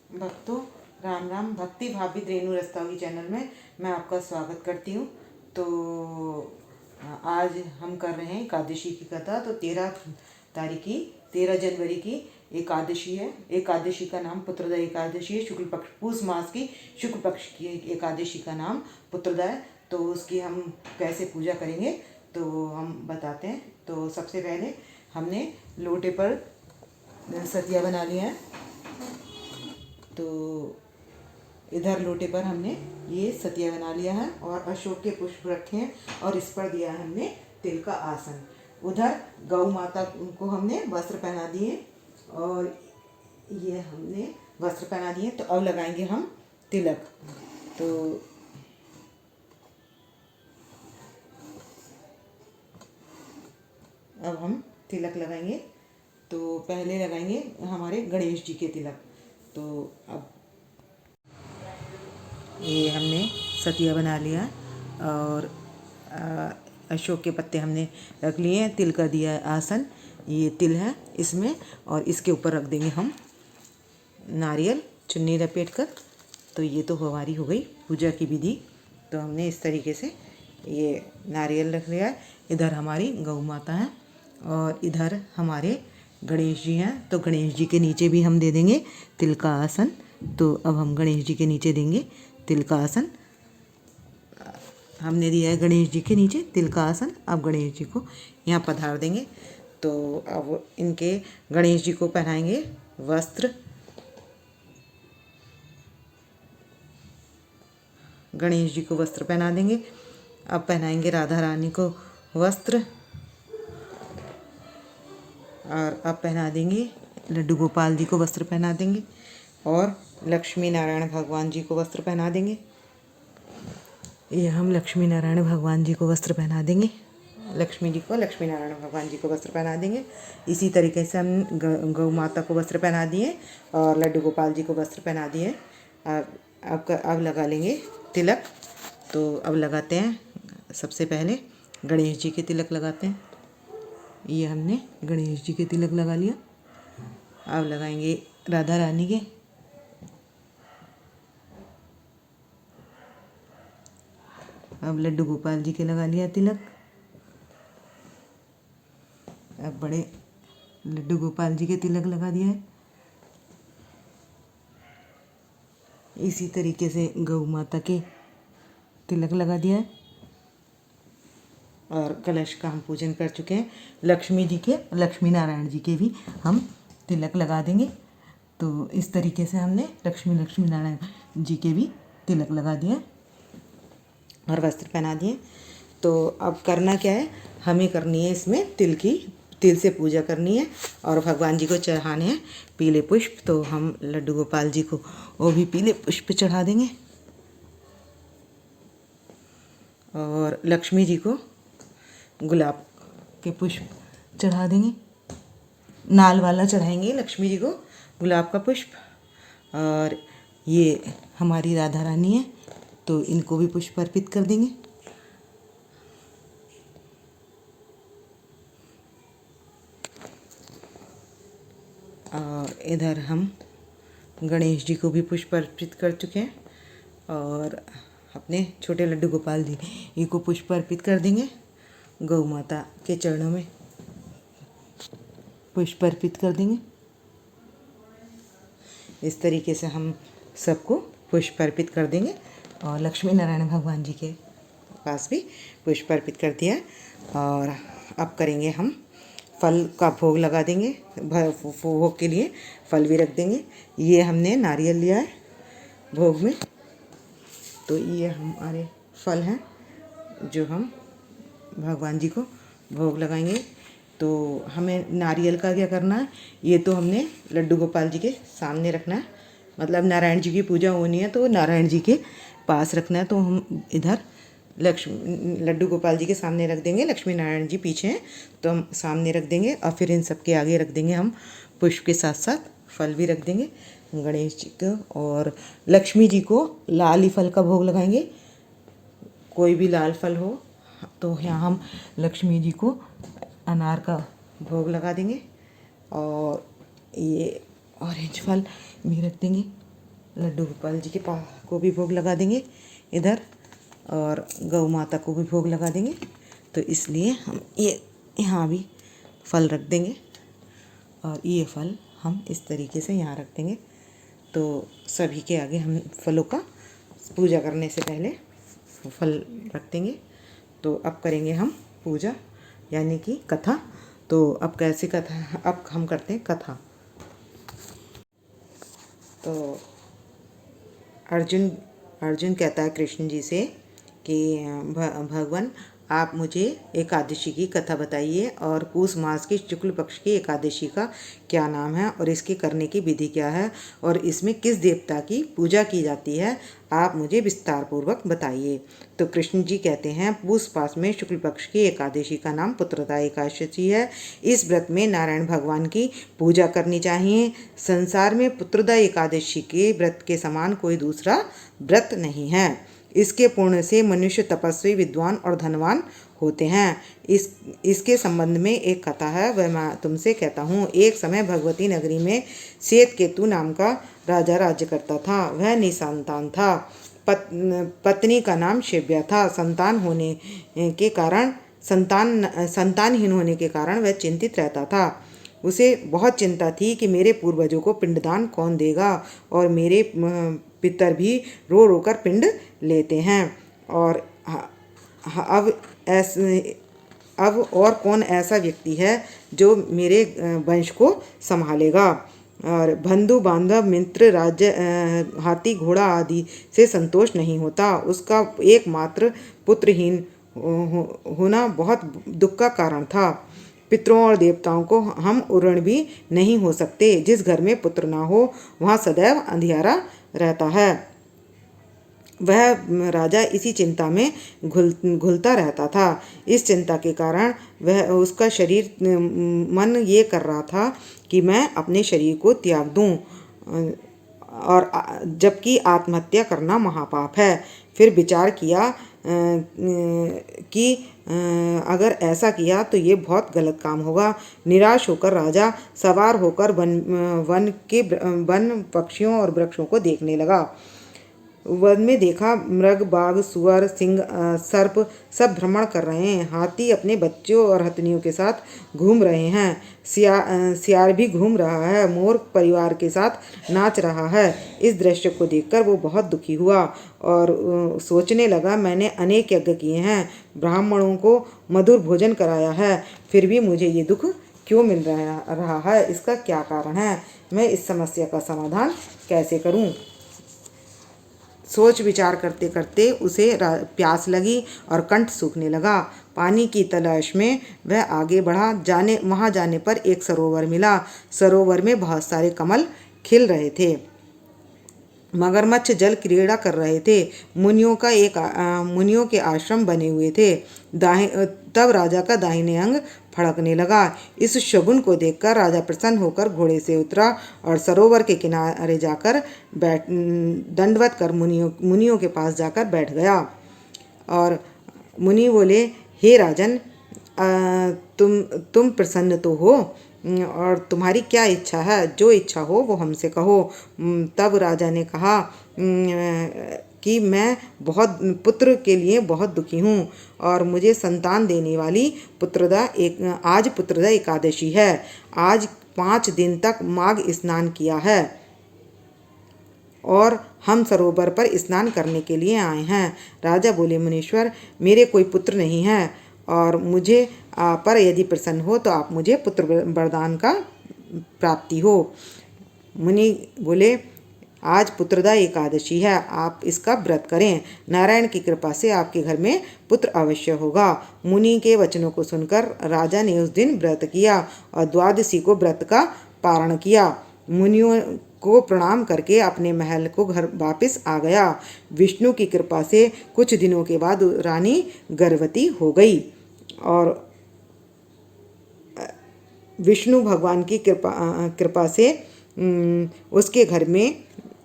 भक्तों, राम राम। भक्ति भाभी रेणु रस्तोगी चैनल में मैं आपका स्वागत करती हूँ। तो आज हम कर रहे हैं एकादशी की कथा। तो 13 जनवरी की एकादशी है। एकादशी का नाम पुत्रदा एकादशी है। शुक्ल पक्ष पूस मास की शुक्ल पक्ष की एकादशी का नाम पुत्रदा है। तो उसकी हम कैसे पूजा करेंगे तो हम बताते हैं। तो सबसे पहले हमने लोटे पर सतिया बना लिया है। तो इधर लोटे पर हमने ये सतिया बना लिया है और अशोक के पुष्प रखे हैं और इस पर दिया है हमने तिल का आसन। उधर गौ माता को हमने वस्त्र पहना दिए और ये हमने वस्त्र पहना दिए। तो अब लगाएंगे हम तिलक। तो अब हम तिलक लगाएंगे। तो पहले लगाएंगे हमारे गणेश जी के तिलक। तो अब ये हमने सतिया बना लिया और अशोक के पत्ते हमने रख लिए हैं। तिल का दिया है आसन, ये तिल है इसमें, और इसके ऊपर रख देंगे हम नारियल चुन्नी लपेट कर। तो ये तो हमारी हो गई पूजा की विधि। तो हमने इस तरीके से ये नारियल रख लिया है। इधर हमारी गौ माता है और इधर हमारे गणेश जी हैं। तो गणेश जी के नीचे भी हम दे देंगे तिल का आसन। तो अब हम गणेश जी के नीचे देंगे तिल का आसन। हमने दिया है गणेश जी के नीचे तिल का आसन। अब गणेश जी को यहाँ पधार देंगे। तो अब इनके गणेश जी को पहनाएंगे वस्त्र। गणेश जी को वस्त्र पहना देंगे। अब पहनाएंगे राधा रानी को वस्त्र और अब पहना देंगे लड्डू गोपाल जी को वस्त्र पहना देंगे और लक्ष्मी नारायण भगवान जी को वस्त्र पहना देंगे। ये हम लक्ष्मी नारायण भगवान जी को वस्त्र पहना देंगे। लक्ष्मी जी को लक्ष्मी नारायण भगवान जी को वस्त्र पहना देंगे। इसी तरीके से हम गौ माता को वस्त्र पहना दिए और लड्डू गोपाल जी को वस्त्र पहना दिए। अब लगा लेंगे तिलक। तो अब लगाते हैं सबसे पहले गणेश जी के तिलक लगाते हैं। ये हमने गणेश जी के तिलक लगा लिया। अब लगाएंगे राधा रानी के। अब लड्डू गोपाल जी के लगा लिया तिलक। अब बड़े लड्डू गोपाल जी के तिलक लगा दिया है। इसी तरीके से गौ माता के तिलक लगा दिया है और कलश का हम पूजन कर चुके हैं। लक्ष्मी जी के लक्ष्मी नारायण जी के भी हम तिलक लगा देंगे। तो इस तरीके से हमने लक्ष्मी नारायण जी के भी तिलक लगा दिया और वस्त्र पहना दिए। तो अब करना क्या है, हमें करनी है इसमें तिल से पूजा करनी है और भगवान जी को चढ़ाने हैं पीले पुष्प। तो हम लड्डू गोपाल जी को वो भी पीले पुष्प चढ़ा देंगे और लक्ष्मी जी को गुलाब के पुष्प चढ़ा देंगे। नाल वाला चढ़ाएंगे लक्ष्मी जी को गुलाब का पुष्प। और ये हमारी राधा रानी है तो इनको भी पुष्प अर्पित कर देंगे। और इधर हम गणेश जी को भी पुष्प अर्पित कर चुके हैं और अपने छोटे लड्डू गोपाल जी को पुष्प अर्पित कर देंगे। गौ माता के चरणों में पुष्प अर्पित कर देंगे। इस तरीके से हम सबको पुष्प अर्पित कर देंगे और लक्ष्मी नारायण भगवान जी के पास भी पुष्प अर्पित कर दिया। और अब करेंगे हम फल का भोग लगा देंगे। भोग के लिए फल भी रख देंगे। ये हमने नारियल लिया है भोग में। तो ये हमारे फल हैं जो हम भगवान जी को भोग लगाएंगे। तो हमें नारियल का क्या करना है, ये तो हमने लड्डू गोपाल जी के सामने रखना है। मतलब नारायण जी की पूजा होनी है तो नारायण जी के पास रखना है। तो हम इधर लड्डू गोपाल जी के सामने रख देंगे। लक्ष्मी नारायण जी पीछे हैं तो हम सामने रख देंगे और फिर इन सब के आगे रख देंगे हम पुष्प के साथ साथ फल भी रख देंगे गणेश जी को। और लक्ष्मी जी को लाल ही फल का भोग लगाएंगे। कोई भी लाल फल हो तो यहाँ हम लक्ष्मी जी को अनार का भोग लगा देंगे और ये ऑरेंज फल भी रख देंगे। लड्डू गोपाल जी के पास को भी भोग लगा देंगे इधर, और गौ माता को भी भोग लगा देंगे। तो इसलिए हम ये यहाँ भी फल रख देंगे, और ये फल हम इस तरीके से यहाँ रख देंगे। तो सभी के आगे हम फलों का पूजा करने से पहले फल रख देंगे। तो अब करेंगे हम पूजा, यानी कि कथा। तो अब कैसे कथा, अब हम करते हैं कथा। तो अर्जुन कहता है कृष्ण जी से कि भगवान आप मुझे एकादशी की कथा बताइए, और पूष मास की शुक्ल पक्ष की एकादशी का क्या नाम है, और इसके करने की विधि क्या है, और इसमें किस देवता की पूजा की जाती है, आप मुझे विस्तार पूर्वक बताइए। तो कृष्ण जी कहते हैं पूष मास में शुक्ल पक्ष की एकादशी का नाम पुत्रदा एकादशी है। इस व्रत में नारायण भगवान की पूजा करनी चाहिए। संसार में पुत्रदा एकादशी के व्रत के समान कोई दूसरा व्रत नहीं है। इसके पूर्ण से मनुष्य तपस्वी, विद्वान और धनवान होते हैं। इसके संबंध में एक कथा है, वह मैं तुमसे कहता हूँ। एक समय भगवती नगरी में श्वेतकेतु नाम का राजा राज्य करता था। वह निसंतान था। पत्नी का नाम शिव्या था। संतानहीन होने के कारण वह चिंतित रहता था। उसे बहुत चिंता थी कि मेरे पूर्वजों को पिंडदान कौन देगा, और मेरे पितर भी रो रो कर पिंड लेते हैं, और अब और कौन ऐसा व्यक्ति है जो मेरे वंश को संभालेगा। और बंधु बांधव मित्र राज्य हाथी घोड़ा आदि से संतोष नहीं होता। उसका एकमात्र पुत्रहीन होना बहुत दुख का कारण था। पितरों और देवताओं को हम ऋणी भी नहीं हो सकते। जिस घर में पुत्र ना हो वहाँ सदैव अंधियारा रहता है। वह राजा इसी चिंता में घुलता रहता था। इस चिंता के कारण उसका शरीर मन ये कर रहा था कि मैं अपने शरीर को त्याग दूं, और जबकि आत्महत्या करना महापाप है। फिर विचार किया कि अगर ऐसा किया तो ये बहुत गलत काम होगा। निराश होकर राजा सवार होकर वन पक्षियों और वृक्षों को देखने लगा। वन में देखा मृग, बाघ, सुअर, सिंह, सर्प सब भ्रमण कर रहे हैं। हाथी अपने बच्चों और हथनियों के साथ घूम रहे हैं। सियार भी घूम रहा है। मोर परिवार के साथ नाच रहा है। इस दृश्य को देखकर वो बहुत दुखी हुआ और सोचने लगा, मैंने अनेक यज्ञ किए हैं, ब्राह्मणों को मधुर भोजन कराया है, फिर भी मुझे ये दुख क्यों मिल रहा है? इसका क्या कारण है? मैं इस समस्या का समाधान कैसे करूं? सोच विचार करते करते उसे प्यास लगी और कंठ सूखने लगा। पानी की तलाश में वह आगे बढ़ा। वहां जाने पर एक सरोवर मिला। सरोवर में बहुत सारे कमल खिल रहे थे। मगरमच्छ जल क्रीड़ा कर रहे थे। मुनियों के आश्रम बने हुए थे। तब राजा का दाहिने अंग फड़कने लगा। इस शगुन को देखकर राजा प्रसन्न होकर घोड़े से उतरा और सरोवर के किनारे जाकर दंडवत कर मुनियों के पास जाकर बैठ गया। और मुनि बोले, हे राजन, तुम प्रसन्न तो हो, और तुम्हारी क्या इच्छा है? जो इच्छा हो वो हमसे कहो। तब राजा ने कहा कि मैं पुत्र के लिए बहुत दुखी हूँ, और मुझे संतान देने वाली आज पुत्रदा एकादशी है। आज 5 दिन तक माघ स्नान किया है, और हम सरोवर पर स्नान करने के लिए आए हैं। राजा बोले, मुनीश्वर, मेरे कोई पुत्र नहीं है, और मुझे पर यदि प्रसन्न हो तो आप मुझे पुत्र वरदान का प्राप्ति हो। मुनि बोले, आज पुत्रदा एकादशी है, आप इसका व्रत करें। नारायण की कृपा से आपके घर में पुत्र अवश्य होगा। मुनि के वचनों को सुनकर राजा ने उस दिन व्रत किया और द्वादशी को व्रत का पारण किया। मुनियों को प्रणाम करके अपने महल को घर वापस आ गया। विष्णु की कृपा से कुछ दिनों के बाद रानी गर्भवती हो गई, और विष्णु भगवान की कृपा से उसके घर में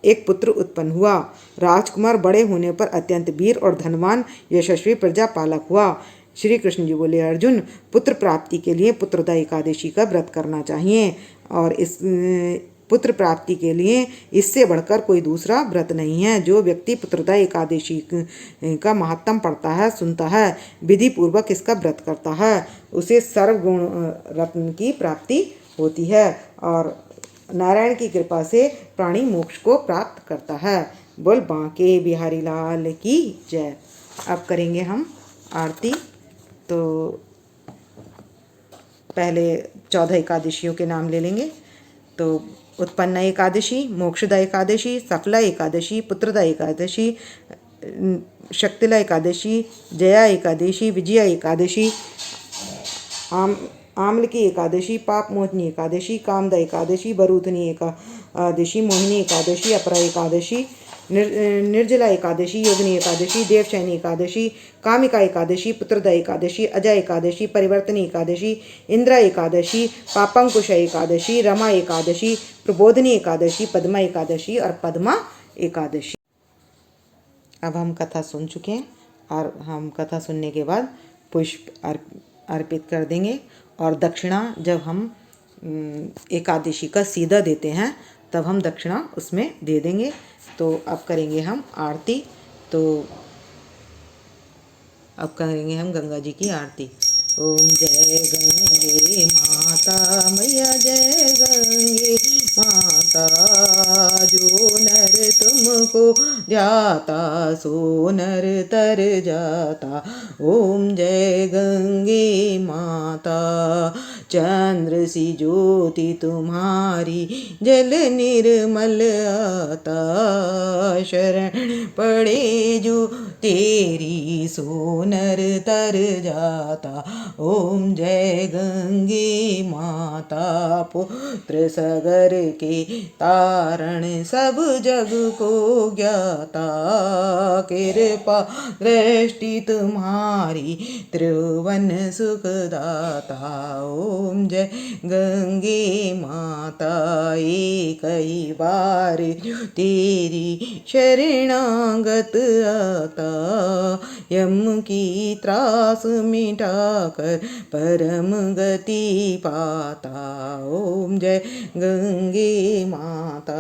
एक पुत्र उत्पन्न हुआ। राजकुमार बड़े होने पर अत्यंत वीर और धनवान यशस्वी प्रजापालक हुआ। श्री कृष्ण जी बोले, अर्जुन, पुत्र प्राप्ति के लिए पुत्रदा एकादशी का व्रत करना चाहिए, और पुत्र प्राप्ति के लिए इससे बढ़कर कोई दूसरा व्रत नहीं है। जो व्यक्ति पुत्रदा एकादशी का महात्म पढ़ता है, सुनता है, विधि पूर्वक इसका व्रत करता है, उसे सर्वगुण रत्न की प्राप्ति होती है और नारायण की कृपा से प्राणी मोक्ष को प्राप्त करता है। बोल बांके बिहारी लाल की जय। अब करेंगे हम आरती। तो पहले 14 एकादशियों के नाम ले लेंगे। तो उत्पन्न एकादशी, मोक्षदा एकादशी, सफला एकादशी, पुत्रदा एकादशी, शक्तिला एकादशी, जया एकादशी, विजया एकादशी, आम्ल की एकादशी, पाप मोचनी एकादशी, कामदा एकादशी, बरूथनी एकादशी, मोहिनी एकादशी, अपरा एकादशी, निर्जला एकादशी, योगिनी एकादशी, देवशयनी एकादशी, कामिका एकादशी, पुत्रदा एकादशी, अजय एकादशी, परिवर्तनी एकादशी, इंद्रा एकादशी, पापंकुश एकादशी, रमा एकादशी, प्रबोधनी एकादशी, पद्मा एकादशी और पद्मा एकादशी। अब हम कथा सुन चुके हैं और हम कथा सुनने के बाद पुष्प अर्पित कर देंगे और दक्षिणा जब हम एकादशी का सीधा देते हैं तब हम दक्षिणा उसमें दे देंगे। तो अब करेंगे हम आरती। तो अब करेंगे हम गंगा जी की आरती। ओम जय गंगे माता मैया, जय गंगे माता, जो नर तुमको ध्याता सो नर तर जाता। ओम जय गंगे माता, चंद्र सी ज्योति तुम्हारी, जल निर्मल आता, शरण पड़े जो तेरी सो नर तर जाता। ओम जय गंगे माता, पुत्र सगर के तारण, सब जग को ज्ञाता, कृपा दृष्टि तुम्हारी, त्रिभुवन सुखदाता। ओम जय गंगे माता, एक ही बार तेरी शरणागत आता, यम की त्रास मिटाकर परम गति पाता। ओम जय गंगे माता,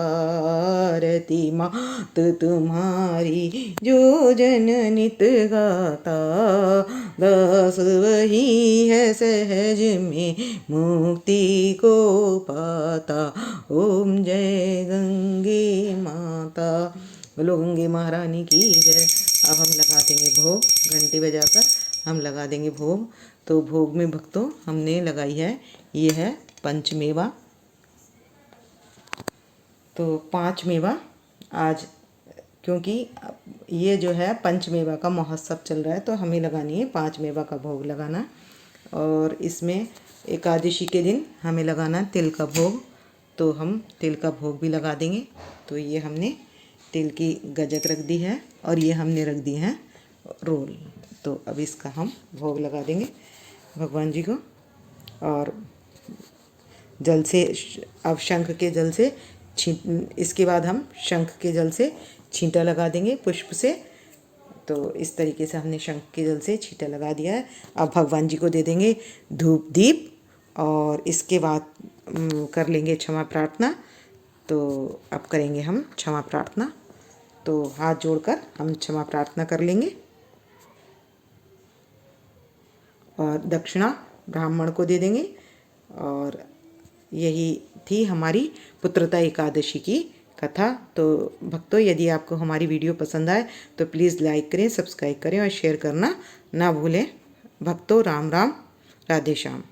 रति मात तुम्हारी, जो जन नित गाता, दास वही है सहज में मुक्ति को पाता। ओम जय गंगे माता, बोलो गंगे महारानी की जय। अब हम लगा देंगे भोग, घंटी बजाकर हम लगा देंगे भोग। तो भोग में भक्तों हमने लगाई है, ये है पंचमेवा। तो 5 मेवा आज, क्योंकि ये जो है पंचमेवा का महोत्सव चल रहा है तो हमें लगानी है 5 मेवा का भोग लगाना। और इसमें एकादशी के दिन हमें लगाना तिल का भोग, तो हम तिल का भोग भी लगा देंगे। तो ये हमने तिल की गजक रख दी है और ये हमने रख दी है रोल। तो अब इसका हम भोग लगा देंगे भगवान जी को। और जल से, अब शंख के जल से इसके बाद हम शंख के जल से छींटा लगा देंगे पुष्प से। तो इस तरीके से हमने शंख के जल से छींटा लगा दिया है। अब भगवान जी को दे देंगे धूप दीप और इसके बाद कर लेंगे क्षमा प्रार्थना। तो अब करेंगे हम क्षमा प्रार्थना। तो हाथ जोड़कर हम क्षमा प्रार्थना कर लेंगे और दक्षिणा ब्राह्मण को दे देंगे। और यही थी हमारी पुत्रदा एकादशी की कथा। तो भक्तों, यदि आपको हमारी वीडियो पसंद आए तो प्लीज़ लाइक करें, सब्सक्राइब करें और शेयर करना ना भूलें। भक्तों, राम राम, राधे श्याम।